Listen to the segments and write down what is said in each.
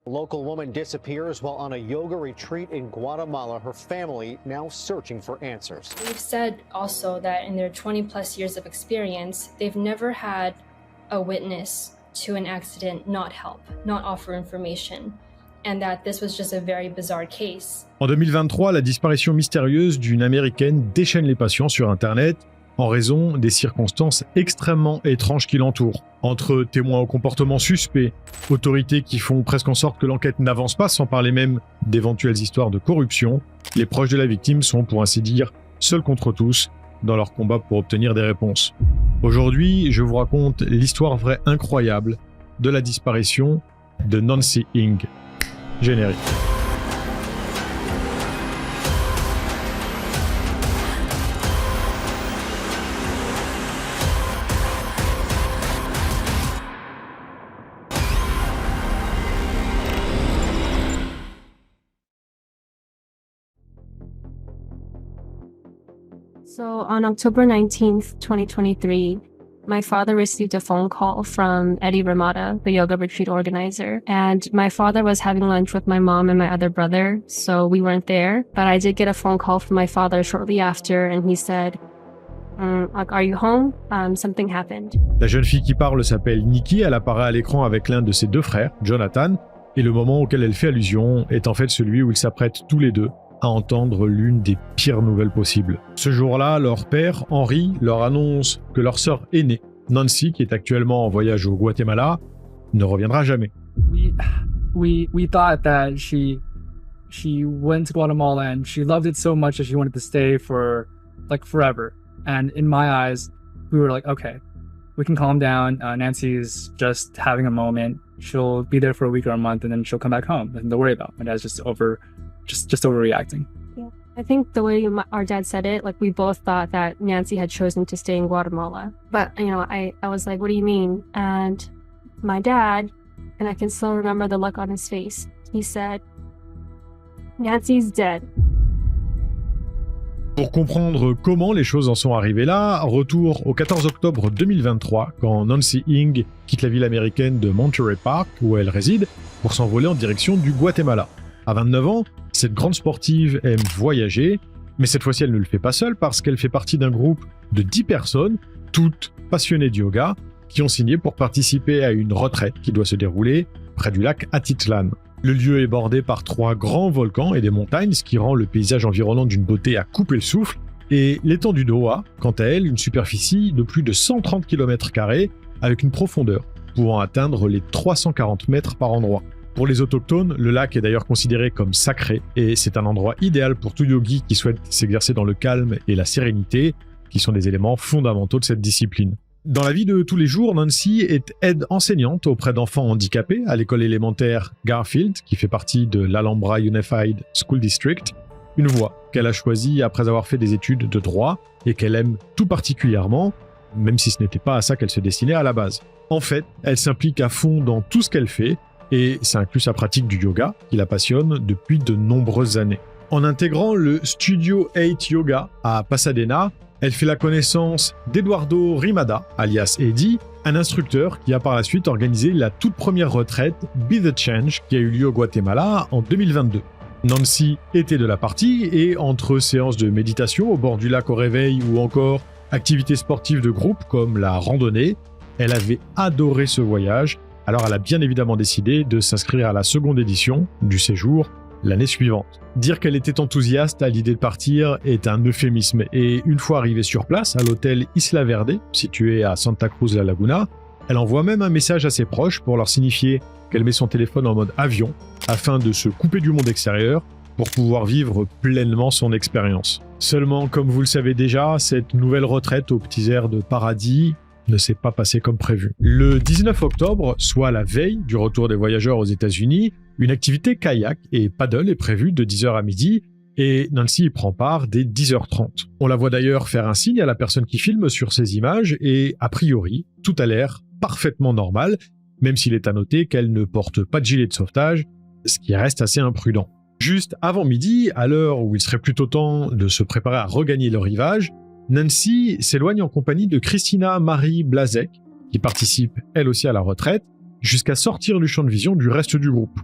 A local woman disappears while on a yoga retreat in Guatemala. Her family now searching for answers. They've said also that in their 20 plus years of experience, they've never had a witness to an accident not help, not offer information, and that this was just a very bizarre case. En 2023, la disparition mystérieuse d'une Américaine déchaîne les passions sur Internet en raison des circonstances extrêmement étranges qui l'entourent. Entre témoins au comportement suspect, autorités qui font presque en sorte que l'enquête n'avance pas, sans parler même d'éventuelles histoires de corruption, les proches de la victime sont, pour ainsi dire, seuls contre tous dans leur combat pour obtenir des réponses. Aujourd'hui, je vous raconte l'histoire vraie incroyable de la disparition de Nancy Ing. Générique. So on October 19th, 2023, my father received a phone call from Eddie Ramada, the yoga retreat organizer. And my father was having lunch with my mom and my other brother, so we weren't there. But I did get a phone call from my father shortly after, and he said, are you home? Something happened. La jeune fille qui parle s'appelle Nikki, elle apparaît à l'écran avec l'un de ses deux frères, Jonathan, et le moment auquel elle fait allusion est en fait celui où ils s'apprêtent tous les deux à entendre l'une des pires nouvelles possibles. Ce jour-là, leur père, Henry, leur annonce que leur sœur aînée, Nancy, qui est actuellement en voyage au Guatemala, ne reviendra jamais. We thought that she went to Guatemala and she loved it so much that she wanted to stay for like forever. And in my eyes, we were like, okay, we can calm down. Nancy's just having a moment. She'll be there for a week or a month and then she'll come back home. Nothing to worry about. My dad's just overreacting. Yeah. I think the way our dad said it, like we both thought that Nancy had chosen to stay in Guatemala. But, I was like, what do you mean? And my dad, and I can still remember the look on his face, he said, Nancy's dead. Pour comprendre comment les choses en sont arrivées là, retour au 14 octobre 2023, quand Nancy Ing quitte la ville américaine de Monterey Park, où elle réside, pour s'envoler en direction du Guatemala. À 29 ans, cette grande sportive aime voyager, mais cette fois-ci elle ne le fait pas seule parce qu'elle fait partie d'un groupe de 10 personnes, toutes passionnées de yoga, qui ont signé pour participer à une retraite qui doit se dérouler près du lac Atitlan. Le lieu est bordé par 3 grands volcans et des montagnes, ce qui rend le paysage environnant d'une beauté à couper le souffle, et l'étendue d'Oahu, quant à elle, une superficie de plus de 130 km² avec une profondeur pouvant atteindre les 340 mètres par endroit. Pour les autochtones, le lac est d'ailleurs considéré comme sacré et c'est un endroit idéal pour tout yogi qui souhaite s'exercer dans le calme et la sérénité, qui sont des éléments fondamentaux de cette discipline. Dans la vie de tous les jours, Nancy est aide-enseignante auprès d'enfants handicapés à l'école élémentaire Garfield, qui fait partie de l'Alhambra Unified School District, une voie qu'elle a choisie après avoir fait des études de droit et qu'elle aime tout particulièrement, même si ce n'était pas à ça qu'elle se destinait à la base. En fait, elle s'implique à fond dans tout ce qu'elle fait, et ça inclut sa pratique du yoga, qui la passionne depuis de nombreuses années. En intégrant le Studio 8 Yoga à Pasadena, elle fait la connaissance d'Eduardo Rimada, alias Eddie, un instructeur qui a par la suite organisé la toute première retraite Be the Change qui a eu lieu au Guatemala en 2022. Nancy était de la partie et entre séances de méditation au bord du lac au réveil ou encore activités sportives de groupe comme la randonnée, elle avait adoré ce voyage. Alors elle a bien évidemment décidé de s'inscrire à la seconde édition du séjour l'année suivante. Dire qu'elle était enthousiaste à l'idée de partir est un euphémisme et une fois arrivée sur place à l'hôtel Isla Verde, situé à Santa Cruz La Laguna, elle envoie même un message à ses proches pour leur signifier qu'elle met son téléphone en mode avion afin de se couper du monde extérieur pour pouvoir vivre pleinement son expérience. Seulement, comme vous le savez déjà, cette nouvelle retraite aux petits airs de paradis ne s'est pas passé comme prévu. Le 19 octobre, soit la veille du retour des voyageurs aux États-Unis, une activité kayak et paddle est prévue de 10h à midi et Nancy y prend part dès 10h30. On la voit d'ailleurs faire un signe à la personne qui filme sur ces images et a priori, tout a l'air parfaitement normal, même s'il est à noter qu'elle ne porte pas de gilet de sauvetage, ce qui reste assez imprudent. Juste avant midi, à l'heure où il serait plutôt temps de se préparer à regagner le rivage, Nancy s'éloigne en compagnie de Christina Marie Blazek, qui participe elle aussi à la retraite, jusqu'à sortir du champ de vision du reste du groupe.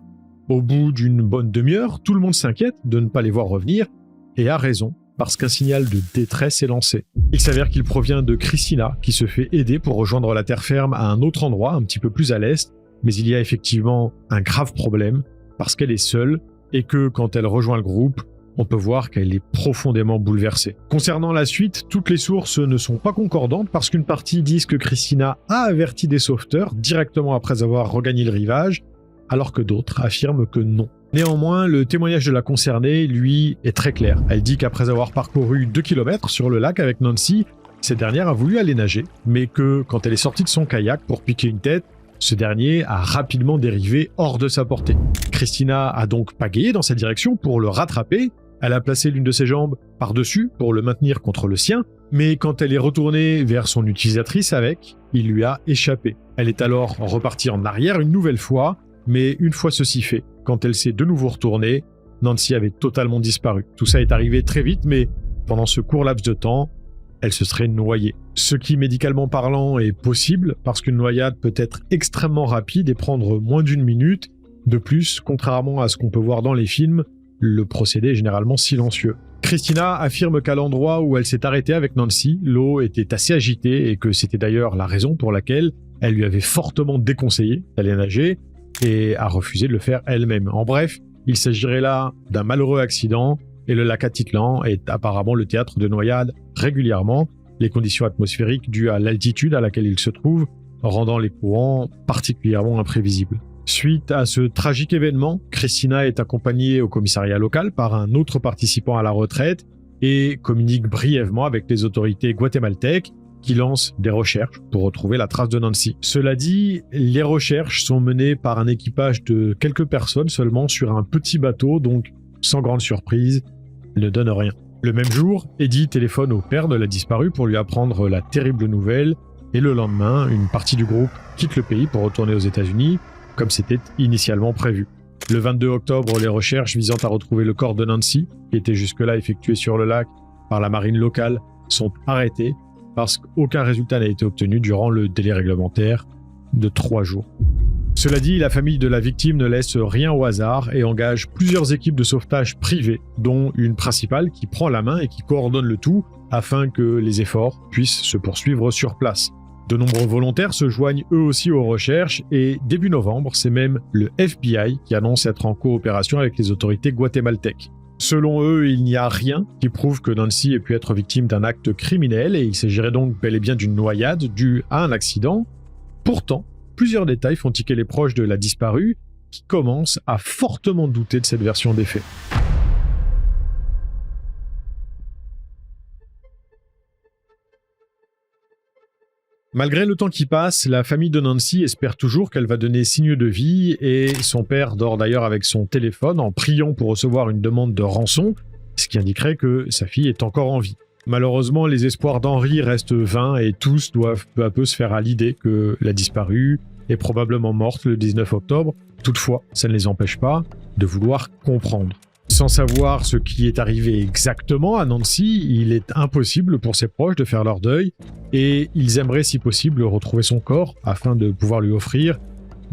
Au bout d'une bonne demi-heure, tout le monde s'inquiète de ne pas les voir revenir, et a raison, parce qu'un signal de détresse est lancé. Il s'avère qu'il provient de Christina, qui se fait aider pour rejoindre la terre ferme à un autre endroit, un petit peu plus à l'est, mais il y a effectivement un grave problème, parce qu'elle est seule, et que quand elle rejoint le groupe, on peut voir qu'elle est profondément bouleversée. Concernant la suite, toutes les sources ne sont pas concordantes, parce qu'une partie disent que Christina a averti des sauveteurs directement après avoir regagné le rivage, alors que d'autres affirment que non. Néanmoins, le témoignage de la concernée, lui, est très clair. Elle dit qu'après avoir parcouru 2 km sur le lac avec Nancy, cette dernière a voulu aller nager, mais que quand elle est sortie de son kayak pour piquer une tête, ce dernier a rapidement dérivé hors de sa portée. Christina a donc pagayé dans sa direction pour le rattraper. Elle a placé l'une de ses jambes par-dessus pour le maintenir contre le sien, mais quand elle est retournée vers son utilisatrice avec, il lui a échappé. Elle est alors repartie en arrière une nouvelle fois, mais une fois ceci fait, quand elle s'est de nouveau retournée, Nancy avait totalement disparu. Tout ça est arrivé très vite, mais pendant ce court laps de temps, elle se serait noyée. Ce qui, médicalement parlant, est possible, parce qu'une noyade peut être extrêmement rapide et prendre moins d'une minute. De plus, contrairement à ce qu'on peut voir dans les films, le procédé est généralement silencieux. Christina affirme qu'à l'endroit où elle s'est arrêtée avec Nancy, l'eau était assez agitée et que c'était d'ailleurs la raison pour laquelle elle lui avait fortement déconseillé d'aller nager et a refusé de le faire elle-même. En bref, il s'agirait là d'un malheureux accident et le lac Atitlan est apparemment le théâtre de noyades régulièrement, les conditions atmosphériques dues à l'altitude à laquelle il se trouve rendant les courants particulièrement imprévisibles. Suite à ce tragique événement, Christina est accompagnée au commissariat local par un autre participant à la retraite et communique brièvement avec les autorités guatémaltèques qui lancent des recherches pour retrouver la trace de Nancy. Cela dit, les recherches sont menées par un équipage de quelques personnes seulement sur un petit bateau, donc sans grande surprise, elle ne donne rien. Le même jour, Eddie téléphone au père de la disparue pour lui apprendre la terrible nouvelle et le lendemain, une partie du groupe quitte le pays pour retourner aux États-Unis, comme c'était initialement prévu. Le 22 octobre, les recherches visant à retrouver le corps de Nancy, qui était jusque-là effectuées sur le lac par la marine locale, sont arrêtées parce qu'aucun résultat n'a été obtenu durant le délai réglementaire de 3 jours. Cela dit, la famille de la victime ne laisse rien au hasard et engage plusieurs équipes de sauvetage privées, dont une principale qui prend la main et qui coordonne le tout afin que les efforts puissent se poursuivre sur place. De nombreux volontaires se joignent eux aussi aux recherches et début novembre, c'est même le FBI qui annonce être en coopération avec les autorités guatémaltèques. Selon eux, il n'y a rien qui prouve que Nancy ait pu être victime d'un acte criminel et il s'agirait donc bel et bien d'une noyade due à un accident. Pourtant, plusieurs détails font tiquer les proches de la disparue qui commencent à fortement douter de cette version des faits. Malgré le temps qui passe, la famille de Nancy espère toujours qu'elle va donner signe de vie et son père dort d'ailleurs avec son téléphone en priant pour recevoir une demande de rançon, ce qui indiquerait que sa fille est encore en vie. Malheureusement, les espoirs d'Henry restent vains et tous doivent peu à peu se faire à l'idée que la disparue est probablement morte le 19 octobre. Toutefois, ça ne les empêche pas de vouloir comprendre. Sans savoir ce qui est arrivé exactement à Nancy, il est impossible pour ses proches de faire leur deuil et ils aimeraient si possible retrouver son corps afin de pouvoir lui offrir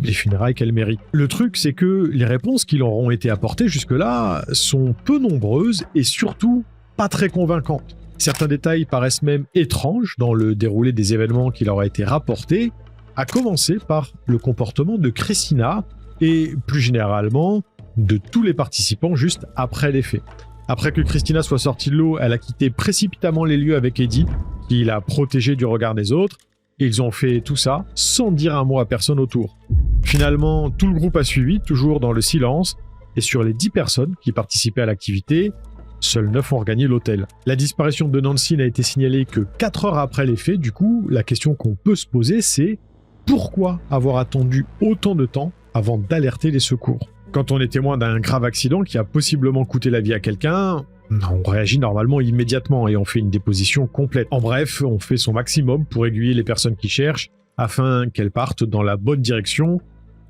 les funérailles qu'elle mérite. Le truc, c'est que les réponses qui leur ont été apportées jusque-là sont peu nombreuses et surtout pas très convaincantes. Certains détails paraissent même étranges dans le déroulé des événements qui leur a été rapportés, à commencer par le comportement de Christina et plus généralement de tous les participants juste après les faits. Après que Christina soit sortie de l'eau, elle a quitté précipitamment les lieux avec Eddie, qui l'a protégée du regard des autres, et ils ont fait tout ça sans dire un mot à personne autour. Finalement, tout le groupe a suivi, toujours dans le silence, et sur les 10 personnes qui participaient à l'activité, seuls 9 ont regagné l'hôtel. La disparition de Nancy n'a été signalée que 4 heures après les faits, du coup, la question qu'on peut se poser, c'est pourquoi avoir attendu autant de temps avant d'alerter les secours ? Quand on est témoin d'un grave accident qui a possiblement coûté la vie à quelqu'un, on réagit normalement immédiatement et on fait une déposition complète. En bref, on fait son maximum pour aiguiller les personnes qui cherchent afin qu'elles partent dans la bonne direction,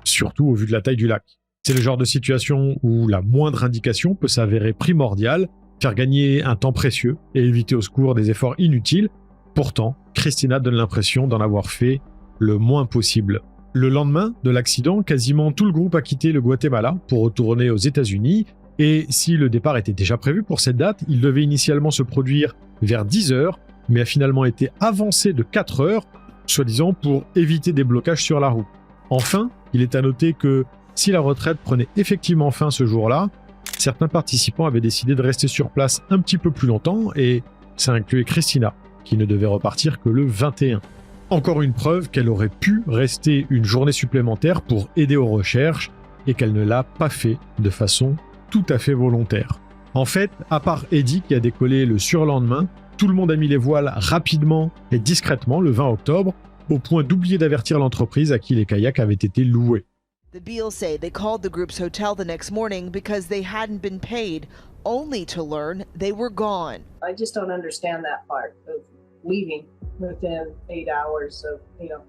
surtout au vu de la taille du lac. C'est le genre de situation où la moindre indication peut s'avérer primordiale, faire gagner un temps précieux et éviter au secours des efforts inutiles. Pourtant, Christina donne l'impression d'en avoir fait le moins possible. Le lendemain de l'accident, quasiment tout le groupe a quitté le Guatemala pour retourner aux États-Unis, et si le départ était déjà prévu pour cette date, il devait initialement se produire vers 10h, mais a finalement été avancé de 4h, soi-disant pour éviter des blocages sur la route. Enfin, il est à noter que si la retraite prenait effectivement fin ce jour-là, certains participants avaient décidé de rester sur place un petit peu plus longtemps, et ça incluait Christina, qui ne devait repartir que le 21. Encore une preuve qu'elle aurait pu rester une journée supplémentaire pour aider aux recherches, et qu'elle ne l'a pas fait de façon tout à fait volontaire. En fait, à part Eddie qui a décollé le surlendemain, tout le monde a mis les voiles rapidement et discrètement le 20 octobre, au point d'oublier d'avertir l'entreprise à qui les kayaks avaient été loués. The Beals say they called the group's hotel the next morning because they hadn't been paid, only to learn they were gone. I just don't understand that part of leaving within 8 hours of,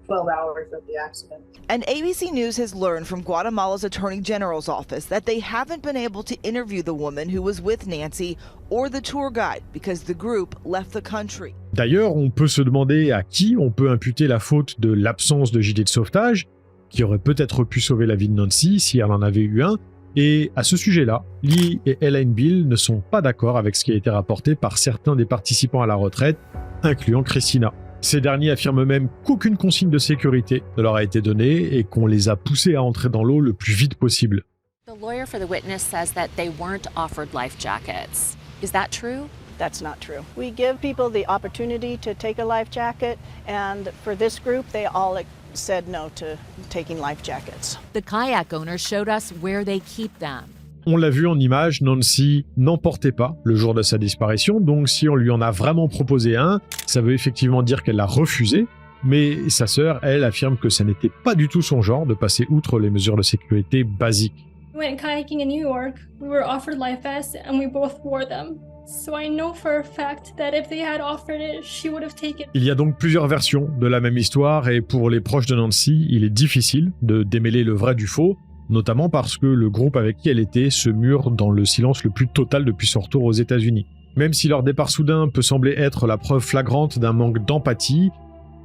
12 hours of the accident. And ABC News has learned from Guatemala's Attorney General's office that they haven't been able to interview the woman who was with Nancy or the tour guide because the group left the country. D'ailleurs, on peut se demander à qui on peut imputer la faute de l'absence de gilet de sauvetage, qui aurait peut-être pu sauver la vie de Nancy si elle en avait eu un, et à ce sujet-là, Lee et Elaine Beale ne sont pas d'accord avec ce qui a été rapporté par certains des participants à la retraite, incluant Christina. Ces derniers affirment même qu'aucune consigne de sécurité ne leur a été donnée et qu'on les a poussés à entrer dans l'eau le plus vite possible. The lawyer for the witness says that they weren't offered life jackets. Is that true? That's not true. We give people the opportunity to take a life jacket, and for this group, they all said no to taking life jackets. The kayak owners showed us where they keep them. On l'a vu en image, Nancy n'en portait pas le jour de sa disparition, donc si on lui en a vraiment proposé un, ça veut effectivement dire qu'elle l'a refusé, mais sa sœur, elle, affirme que ça n'était pas du tout son genre de passer outre les mesures de sécurité basiques. We went kayaking in New York. We were offered life vests and we both wore them. So I know for a fact that if they had offered it, she would have taken. Il y a donc plusieurs versions de la même histoire et pour les proches de Nancy, il est difficile de démêler le vrai du faux, notamment parce que le groupe avec qui elle était se mure dans le silence le plus total depuis son retour aux États-Unis. Même si leur départ soudain peut sembler être la preuve flagrante d'un manque d'empathie,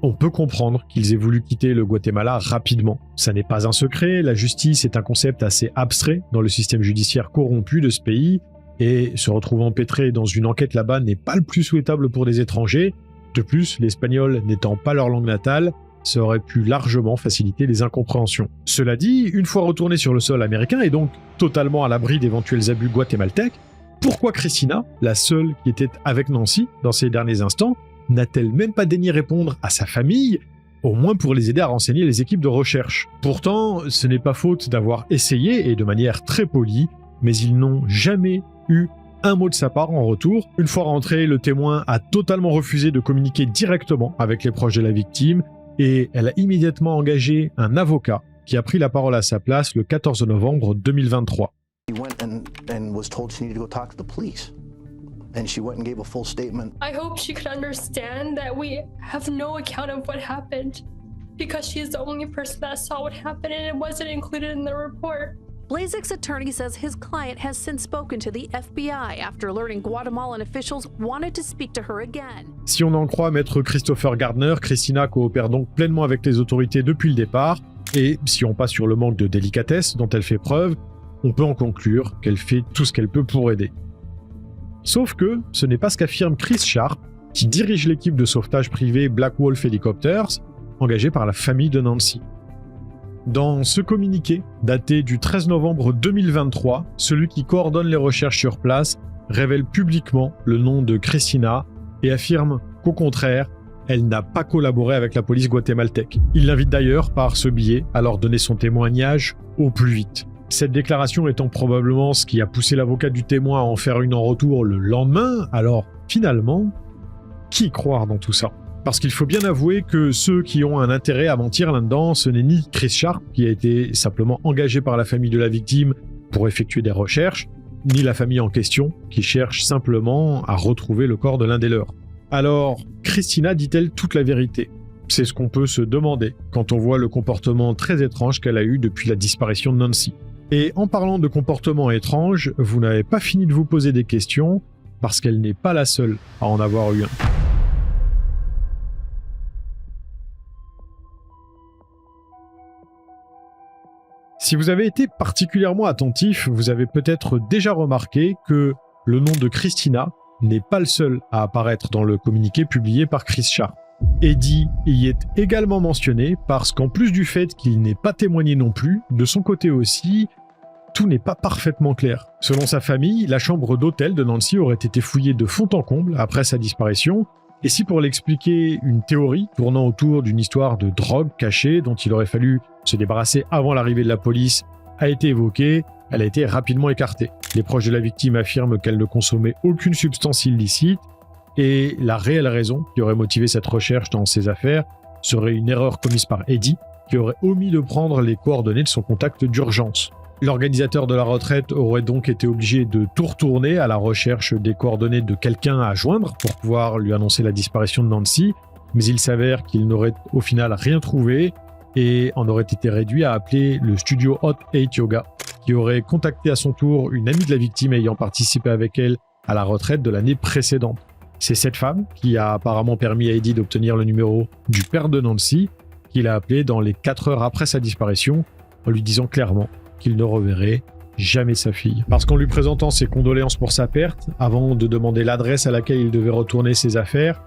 on peut comprendre qu'ils aient voulu quitter le Guatemala rapidement. Ça n'est pas un secret, la justice est un concept assez abstrait dans le système judiciaire corrompu de ce pays, et se retrouver empêtré dans une enquête là-bas n'est pas le plus souhaitable pour des étrangers. De plus, l'espagnol n'étant pas leur langue natale, ça aurait pu largement faciliter les incompréhensions. Cela dit, une fois retourné sur le sol américain et donc totalement à l'abri d'éventuels abus guatémaltèques, pourquoi Christina, la seule qui était avec Nancy dans ces derniers instants, n'a-t-elle même pas daigné répondre à sa famille, au moins pour les aider à renseigner les équipes de recherche? Pourtant, ce n'est pas faute d'avoir essayé, et de manière très polie, mais ils n'ont jamais eu un mot de sa part en retour. Une fois rentré, le témoin a totalement refusé de communiquer directement avec les proches de la victime, et elle a immédiatement engagé un avocat qui a pris la parole à sa place le 14 novembre 2023. She went and was told she needed to go talk to the police. And she went and gave a full statement. I hope she could understand that we have no account of what happened because she's the only person that saw what happened and it wasn't included in the report. Blazek's attorney says his client has since spoken to the FBI after learning Guatemalan officials wanted to speak to her again. Si on en croit maître Christopher Gardner, Christina coopère donc pleinement avec les autorités depuis le départ, et si on passe sur le manque de délicatesse dont elle fait preuve, on peut en conclure qu'elle fait tout ce qu'elle peut pour aider. Sauf que ce n'est pas ce qu'affirme Chris Sharp, qui dirige l'équipe de sauvetage privée Black Wolf Helicopters, engagée par la famille de Nancy. Dans ce communiqué, daté du 13 novembre 2023, celui qui coordonne les recherches sur place révèle publiquement le nom de Christina et affirme qu'au contraire, elle n'a pas collaboré avec la police guatémaltèque. Il l'invite d'ailleurs par ce biais à leur donner son témoignage au plus vite. Cette déclaration étant probablement ce qui a poussé l'avocat du témoin à en faire une en retour le lendemain, alors finalement, qui croire dans tout ça ? Parce qu'il faut bien avouer que ceux qui ont un intérêt à mentir là-dedans, ce n'est ni Chris Sharp, qui a été simplement engagé par la famille de la victime pour effectuer des recherches, ni la famille en question, qui cherche simplement à retrouver le corps de l'un des leurs. Alors, Christina dit-elle toute la vérité ? C'est ce qu'on peut se demander quand on voit le comportement très étrange qu'elle a eu depuis la disparition de Nancy. Et en parlant de comportement étrange, vous n'avez pas fini de vous poser des questions, parce qu'elle n'est pas la seule à en avoir eu un. Si vous avez été particulièrement attentif, vous avez peut-être déjà remarqué que le nom de Christina n'est pas le seul à apparaître dans le communiqué publié par Chris Sharp. Eddie y est également mentionné parce qu'en plus du fait qu'il n'ait pas témoigné non plus, de son côté aussi, tout n'est pas parfaitement clair. Selon sa famille, la chambre d'hôtel de Nancy aurait été fouillée de fond en comble après sa disparition, et si pour l'expliquer, une théorie tournant autour d'une histoire de drogue cachée dont il aurait fallu se débarrasser avant l'arrivée de la police a été évoquée, elle a été rapidement écartée. Les proches de la victime affirment qu'elle ne consommait aucune substance illicite, et la réelle raison qui aurait motivé cette recherche dans ses affaires serait une erreur commise par Eddie, qui aurait omis de prendre les coordonnées de son contact d'urgence. L'organisateur de la retraite aurait donc été obligé de tout retourner à la recherche des coordonnées de quelqu'un à joindre pour pouvoir lui annoncer la disparition de Nancy, mais il s'avère qu'il n'aurait au final rien trouvé et en aurait été réduit à appeler le studio Hot 8 Yoga, qui aurait contacté à son tour une amie de la victime ayant participé avec elle à la retraite de l'année précédente. C'est cette femme qui a apparemment permis à Eddie d'obtenir le numéro du père de Nancy, qu'il a appelé dans les 4 heures après sa disparition, en lui disant clairement qu'il ne reverrait jamais sa fille. Parce qu'en lui présentant ses condoléances pour sa perte, avant de demander l'adresse à laquelle il devait retourner ses affaires,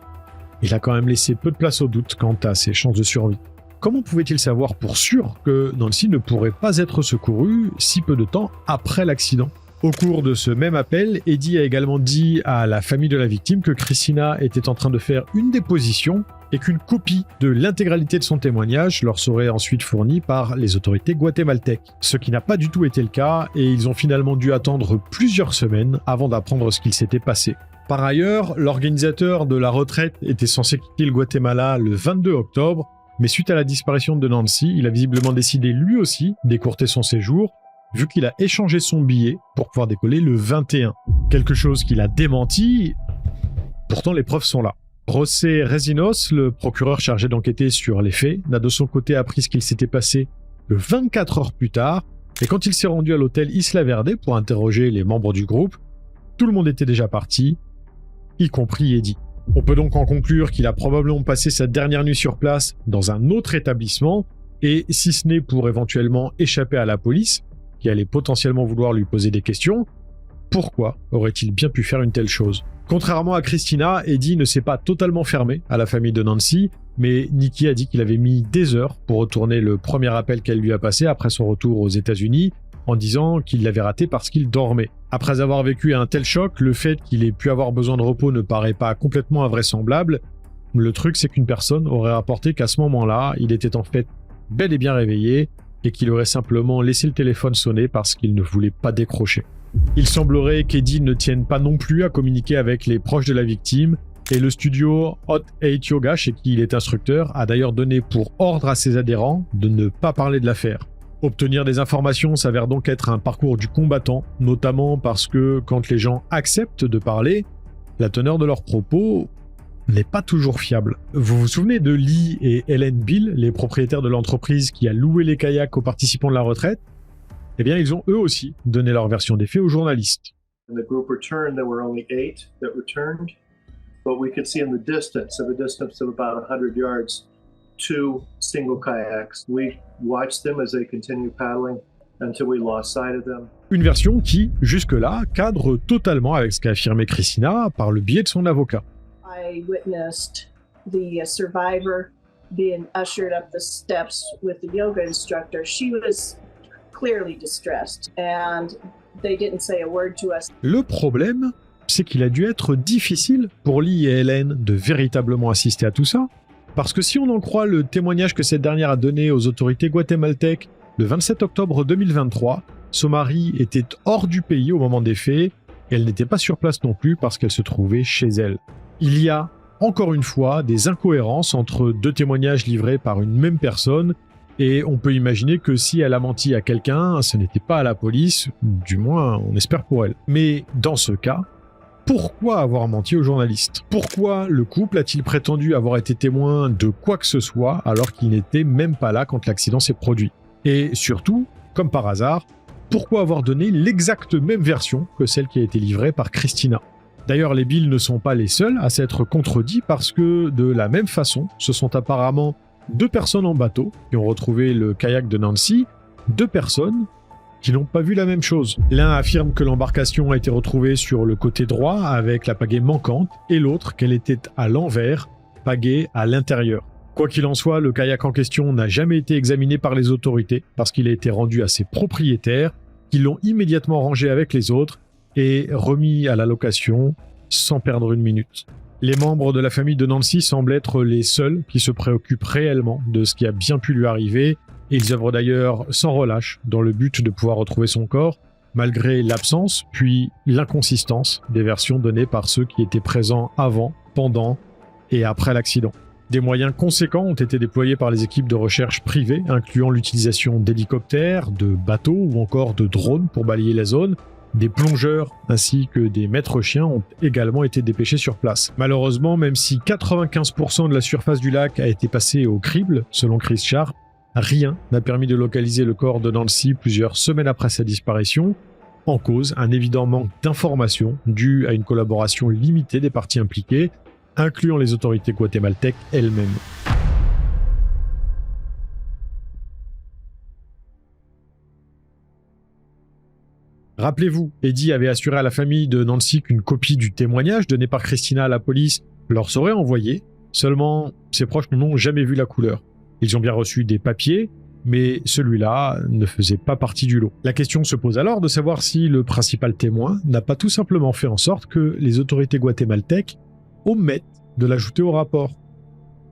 il a quand même laissé peu de place au doute quant à ses chances de survie. Comment pouvait-il savoir pour sûr que Nancy ne pourrait pas être secourue si peu de temps après l'accident ? Au cours de ce même appel, Eddie a également dit à la famille de la victime que Christina était en train de faire une déposition et qu'une copie de l'intégralité de son témoignage leur serait ensuite fournie par les autorités guatémaltèques. Ce qui n'a pas du tout été le cas et ils ont finalement dû attendre plusieurs semaines avant d'apprendre ce qu'il s'était passé. Par ailleurs, l'organisateur de la retraite était censé quitter le Guatemala le 22 octobre, mais suite à la disparition de Nancy, il a visiblement décidé lui aussi d'écourter son séjour, vu qu'il a échangé son billet pour pouvoir décoller le 21. Quelque chose qu'il a démenti, pourtant les preuves sont là. José Resinos, le procureur chargé d'enquêter sur les faits, n'a de son côté appris ce qu'il s'était passé 24 heures plus tard, et quand il s'est rendu à l'hôtel Isla Verde pour interroger les membres du groupe, tout le monde était déjà parti, y compris Eddie. On peut donc en conclure qu'il a probablement passé sa dernière nuit sur place dans un autre établissement, et si ce n'est pour éventuellement échapper à la police, qui allait potentiellement vouloir lui poser des questions, pourquoi aurait-il bien pu faire une telle chose ? Contrairement à Christina, Eddie ne s'est pas totalement fermé à la famille de Nancy, mais Nikki a dit qu'il avait mis des heures pour retourner le premier appel qu'elle lui a passé après son retour aux États-Unis, en disant qu'il l'avait raté parce qu'il dormait. Après avoir vécu un tel choc, le fait qu'il ait pu avoir besoin de repos ne paraît pas complètement invraisemblable. Le truc, c'est qu'une personne aurait rapporté qu'à ce moment-là, il était en fait bel et bien réveillé, et qu'il aurait simplement laissé le téléphone sonner parce qu'il ne voulait pas décrocher. Il semblerait qu'Eddie ne tienne pas non plus à communiquer avec les proches de la victime, et le studio Hot 8 Yoga, chez qui il est instructeur, a d'ailleurs donné pour ordre à ses adhérents de ne pas parler de l'affaire. Obtenir des informations s'avère donc être un parcours du combattant, notamment parce que quand les gens acceptent de parler, la teneur de leurs propos n'est pas toujours fiable. Vous vous souvenez de Lee et Helen Bill, les propriétaires de l'entreprise qui a loué les kayaks aux participants de la retraite ? Eh bien, ils ont eux aussi donné leur version des faits aux journalistes. When the group returned, there were only 8 that returned, but we could see in the distance of about 100 yards, 2 single kayaks. We watched them as they continued paddling until we lost sight of them. Une version qui, jusque-là, cadre totalement avec ce qu'a affirmé Christina par le biais de son avocat. I witnessed the survivor being ushered up the steps with the yoga instructor. She was clearly distressed and they didn't say a word to us. Le problème, c'est qu'il a dû être difficile pour Lee et Helen de véritablement assister à tout ça, parce que si on en croit le témoignage que cette dernière a donné aux autorités guatémaltèques le 27 octobre 2023, son mari était hors du pays au moment des faits et elle n'était pas sur place non plus parce qu'elle se trouvait chez elle. Il y a, encore une fois, des incohérences entre deux témoignages livrés par une même personne, et on peut imaginer que si elle a menti à quelqu'un, ce n'était pas à la police, du moins on espère pour elle. Mais dans ce cas, pourquoi avoir menti aux journalistes ? Pourquoi le couple a-t-il prétendu avoir été témoin de quoi que ce soit alors qu'il n'était même pas là quand l'accident s'est produit ? Et surtout, comme par hasard, pourquoi avoir donné l'exacte même version que celle qui a été livrée par Christina ? D'ailleurs, les Bill ne sont pas les seuls à s'être contredits parce que, de la même façon, ce sont apparemment 2 personnes en bateau qui ont retrouvé le kayak de Nancy, 2 personnes qui n'ont pas vu la même chose. L'un affirme que l'embarcation a été retrouvée sur le côté droit avec la pagaie manquante et l'autre qu'elle était à l'envers, pagaie à l'intérieur. Quoi qu'il en soit, le kayak en question n'a jamais été examiné par les autorités parce qu'il a été rendu à ses propriétaires qui l'ont immédiatement rangé avec les autres et remis à la location sans perdre une minute. Les membres de la famille de Nancy semblent être les seuls qui se préoccupent réellement de ce qui a bien pu lui arriver. Ils œuvrent d'ailleurs sans relâche dans le but de pouvoir retrouver son corps, malgré l'absence puis l'inconsistance des versions données par ceux qui étaient présents avant, pendant et après l'accident. Des moyens conséquents ont été déployés par les équipes de recherche privées, incluant l'utilisation d'hélicoptères, de bateaux ou encore de drones pour balayer la zone. Des plongeurs ainsi que des maîtres chiens ont également été dépêchés sur place. Malheureusement, même si 95% de la surface du lac a été passée au crible, selon Chris Sharp, rien n'a permis de localiser le corps de Nancy plusieurs semaines après sa disparition, en cause un évident manque d'informations dû à une collaboration limitée des parties impliquées, incluant les autorités guatémaltèques elles-mêmes. Rappelez-vous, Eddie avait assuré à la famille de Nancy qu'une copie du témoignage donné par Christina à la police leur serait envoyée, seulement ses proches n'ont jamais vu la couleur. Ils ont bien reçu des papiers, mais celui-là ne faisait pas partie du lot. La question se pose alors de savoir si le principal témoin n'a pas tout simplement fait en sorte que les autorités guatémaltèques omettent de l'ajouter au rapport.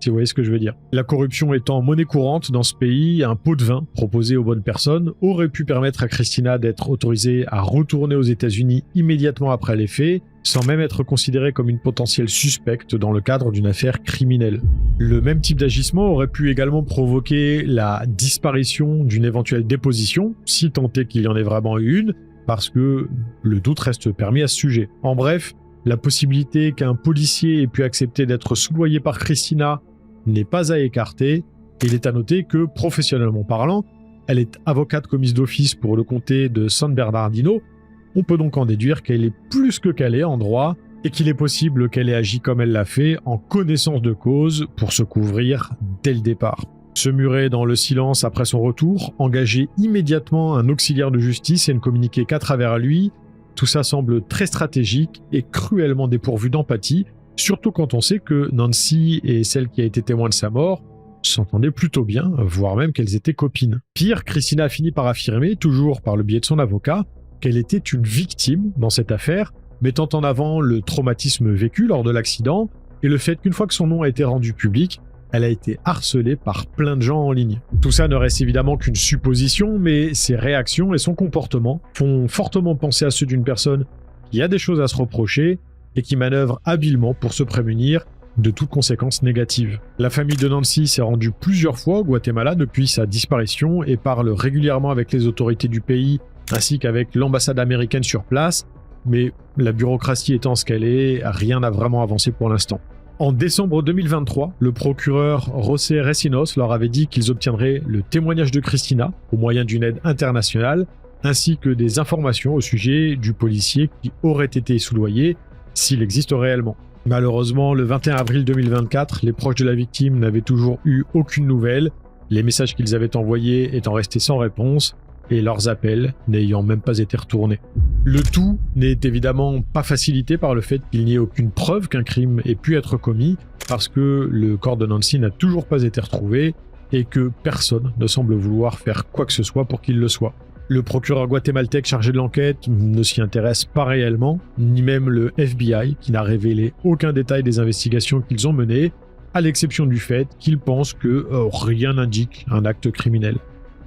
Si vous voyez ce que je veux dire. La corruption étant monnaie courante dans ce pays, un pot de vin proposé aux bonnes personnes aurait pu permettre à Christina d'être autorisée à retourner aux États-Unis immédiatement après les faits, sans même être considérée comme une potentielle suspecte dans le cadre d'une affaire criminelle. Le même type d'agissement aurait pu également provoquer la disparition d'une éventuelle déposition, si tant est qu'il y en ait vraiment eu une, parce que le doute reste permis à ce sujet. En bref, la possibilité qu'un policier ait pu accepter d'être soudoyé par Christina n'est pas à écarter, et il est à noter que, professionnellement parlant, elle est avocate commise d'office pour le comté de San Bernardino. On peut donc en déduire qu'elle est plus que calée en droit, et qu'il est possible qu'elle ait agi comme elle l'a fait, en connaissance de cause, pour se couvrir dès le départ. Se murer dans le silence après son retour, engager immédiatement un auxiliaire de justice et ne communiquer qu'à travers lui, tout ça semble très stratégique et cruellement dépourvu d'empathie, surtout quand on sait que Nancy et celle qui a été témoin de sa mort s'entendaient plutôt bien, voire même qu'elles étaient copines. Pire, Christina a fini par affirmer, toujours par le biais de son avocat, qu'elle était une victime dans cette affaire, mettant en avant le traumatisme vécu lors de l'accident et le fait qu'une fois que son nom a été rendu public, elle a été harcelée par plein de gens en ligne. Tout ça ne reste évidemment qu'une supposition, mais ses réactions et son comportement font fortement penser à ceux d'une personne qui a des choses à se reprocher et qui manœuvre habilement pour se prémunir de toute conséquence négative. La famille de Nancy s'est rendue plusieurs fois au Guatemala depuis sa disparition et parle régulièrement avec les autorités du pays ainsi qu'avec l'ambassade américaine sur place, mais la bureaucratie étant ce qu'elle est, rien n'a vraiment avancé pour l'instant. En décembre 2023, le procureur José Recinos leur avait dit qu'ils obtiendraient le témoignage de Christina au moyen d'une aide internationale, ainsi que des informations au sujet du policier qui aurait été soudoyé s'il existe réellement. Malheureusement, le 21 avril 2024, les proches de la victime n'avaient toujours eu aucune nouvelle, les messages qu'ils avaient envoyés étant restés sans réponse, et leurs appels n'ayant même pas été retournés. Le tout n'est évidemment pas facilité par le fait qu'il n'y ait aucune preuve qu'un crime ait pu être commis, parce que le corps de Nancy n'a toujours pas été retrouvé, et que personne ne semble vouloir faire quoi que ce soit pour qu'il le soit. Le procureur guatémaltèque chargé de l'enquête ne s'y intéresse pas réellement, ni même le FBI, qui n'a révélé aucun détail des investigations qu'ils ont menées, à l'exception du fait qu'ils pensent que rien n'indique un acte criminel.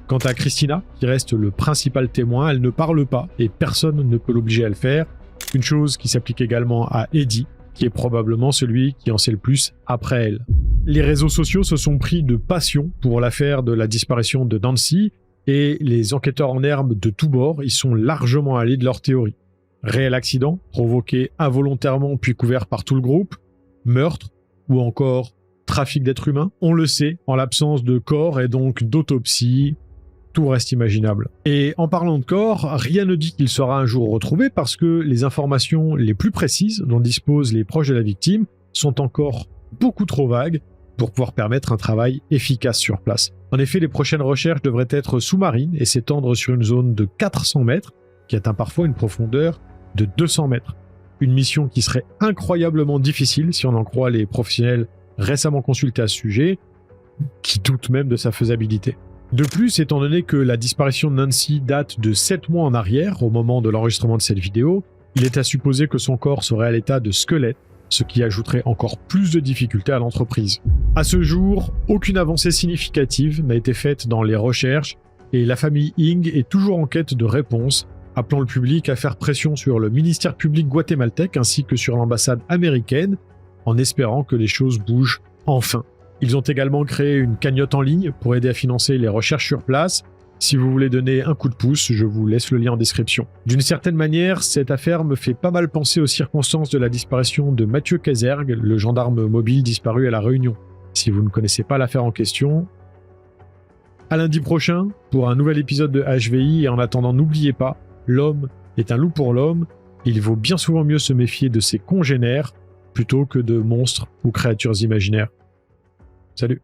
Quant à Christina, qui reste le principal témoin, elle ne parle pas et personne ne peut l'obliger à le faire, une chose qui s'applique également à Eddie, qui est probablement celui qui en sait le plus après elle. Les réseaux sociaux se sont pris de passion pour l'affaire de la disparition de Nancy, et les enquêteurs en herbe de tous bords y sont largement allés de leur théorie. Réel accident, provoqué involontairement puis couvert par tout le groupe, meurtre ou encore trafic d'êtres humains, on le sait, en l'absence de corps et donc d'autopsie, tout reste imaginable. Et en parlant de corps, rien ne dit qu'il sera un jour retrouvé parce que les informations les plus précises dont disposent les proches de la victime sont encore beaucoup trop vagues pour pouvoir permettre un travail efficace sur place. En effet, les prochaines recherches devraient être sous-marines et s'étendre sur une zone de 400 mètres, qui atteint parfois une profondeur de 200 mètres. Une mission qui serait incroyablement difficile si on en croit les professionnels récemment consultés à ce sujet, qui doutent même de sa faisabilité. De plus, étant donné que la disparition de Nancy date de 7 mois en arrière, au moment de l'enregistrement de cette vidéo, il est à supposer que son corps serait à l'état de squelette, ce qui ajouterait encore plus de difficultés à l'entreprise. À ce jour, aucune avancée significative n'a été faite dans les recherches et la famille Ing est toujours en quête de réponses, appelant le public à faire pression sur le ministère public guatémaltèque ainsi que sur l'ambassade américaine, en espérant que les choses bougent enfin. Ils ont également créé une cagnotte en ligne pour aider à financer les recherches sur place. Si vous voulez donner un coup de pouce, je vous laisse le lien en description. D'une certaine manière, cette affaire me fait pas mal penser aux circonstances de la disparition de Mathieu Casergue, le gendarme mobile disparu à La Réunion. Si vous ne connaissez pas l'affaire en question, à lundi prochain pour un nouvel épisode de HVI, et en attendant, n'oubliez pas, l'homme est un loup pour l'homme, il vaut bien souvent mieux se méfier de ses congénères plutôt que de monstres ou créatures imaginaires. Salut!